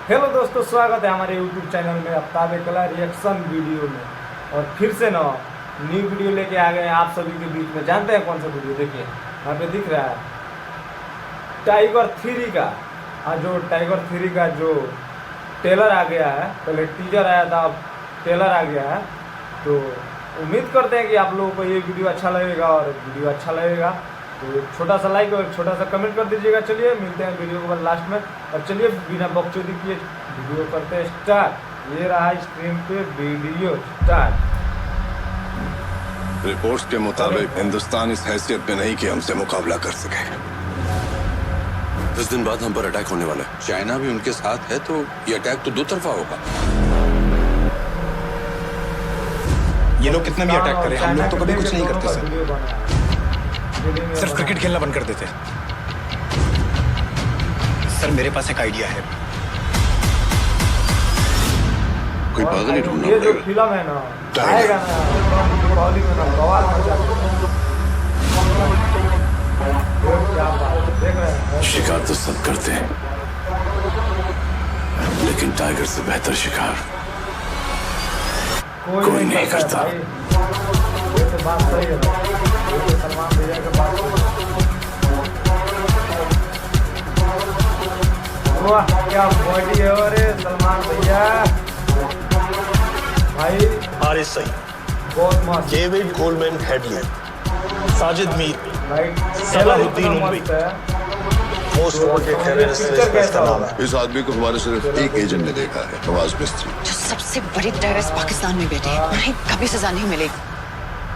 Hello दोस्तों, स्वागत है हमारे यूट्यूब चैनल में आफ्ताब कला रिएक्शन वीडियो में। और फिर से ना न्यू वीडियो लेके आ गए हैं आप सभी के बीच में। जानते हैं कौन सा वीडियो? देखिए यहाँ पे दिख रहा है टाइगर 3 का। जो टाइगर 3 का जो ट्रेलर आ गया है, पहले टीजर आया था, अब ट्रेलर आ गया है। तो उम्मीद करते हैं कि आप लोगों को ये वीडियो अच्छा लगेगा, और वीडियो अच्छा लगेगा तो एक छोटा सा लाइक और एक छोटा सा कमेंट कर दीजिएगा। चलिए मिलते हैं वीडियो के बाद लास्ट में। और चलिए बिना बकचोदी किए वीडियो करते हैं स्टार्ट। ये रहा स्क्रीन पे वीडियो स्टार्ट। रिपोर्ट्स के मुताबिक हिंदुस्तान इस हैसियत में नहीं कि हमसे मुकाबला कर सके। 10 दिन बाद हम पर अटैक होने वाला है। चाइना भी उनके साथ है, तो ये अटैक तो दो तरफा होगा। ये लोग कितना भी अटैक करें, हम लोग तो कभी कुछ नहीं करते सर। सिर्फ क्रिकेट खेलना बंद कर देते। सर मेरे पास एक आइडिया है। कोई पागल ही ढूंढना ये जो पड़ेगा। फिल्म है ना, आएगा ना दीपावली में ना, बवाल मचा क्या बात है, देख रहे हैं। शिकार तो सब करते हैं, लेकिन टाइगर से बेहतर शिकार कोई नहीं करता। भाई ये तो बात सही है ना, ये तो सलमान भैया की बात सही है। वाह क्या बॉडी है अरे सलमान भैया भाई, हारिस सईद, बहुत मस्त David Coleman Headley, Sajid Mir, भाई, सलाहुद्दीन इतना उमरी। मस्त है। Most wanted terrorist picture list में इसका कैसा नाम होगा? है। इस आदमी को हमारे सिर्फ एक एजेंट ने देखा है, नवाज मिस्त्री। जो सबसे बड़ी टेररिस्ट पाकिस्तान में बैठे हैं, उन्हें कभी सजा नहीं मिलेगी।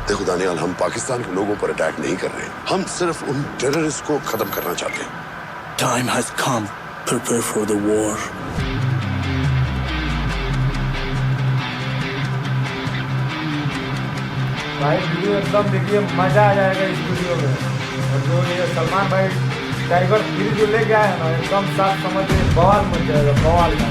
देखो दानियाल, हम पाकिस्तान के लोगों पर अटैक नहीं कर रहे, हम सिर्फ उन टेररिस्ट को खत्म करना चाहते हैं। Time has come. Prepare for the war. भाई वीडियो एकदम देखिए, मजा आ जाएगा इस वीडियो में। और जो ये सलमान भाई टाइगर 3 जो लेके आए हैं ना, एकदम साफ समझिए बवाल मच जाएगा, बवाल का।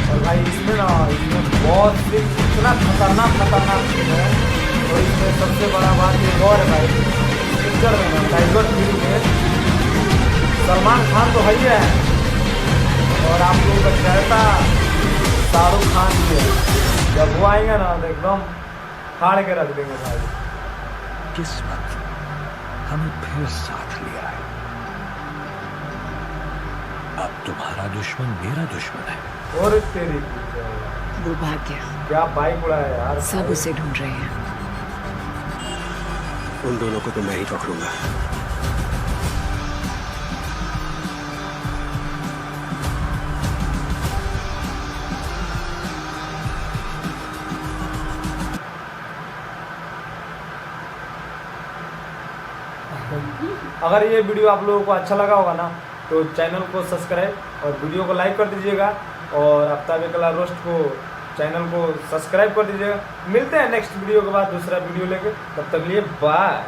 और भाई इसमें बहुत सीन, इतना खतरनाक सीन है। और इसमें सबसे बड़ा बात ये और है भाई, पिक्चर में ना टाइगर 3 में सलमान खान तो है ही है, और आप लोगों का चहता शाहरुख खान भी है। जब वो आएंगे ना तो एकदम फाड़ के रख देंगे भाई। किस्मत हमें फिर साथ लिया है। अब तुम्हारा दुश्मन मेरा दुश्मन है। और तेरी दुर्भाग्य, क्या बाइक उड़ा है यार। सब उसे ढूंढ रहे हैं। उन दोनों को तो मैं ही पकड़ूंगा। अगर ये वीडियो आप लोगों को अच्छा लगा होगा ना, तो चैनल को सब्सक्राइब और वीडियो को लाइक कर दीजिएगा। और आफ्ताब कला रोस्ट को चैनल को सब्सक्राइब कर दीजिएगा। मिलते हैं नेक्स्ट वीडियो के बाद दूसरा वीडियो लेके, तब तक लिए बाय।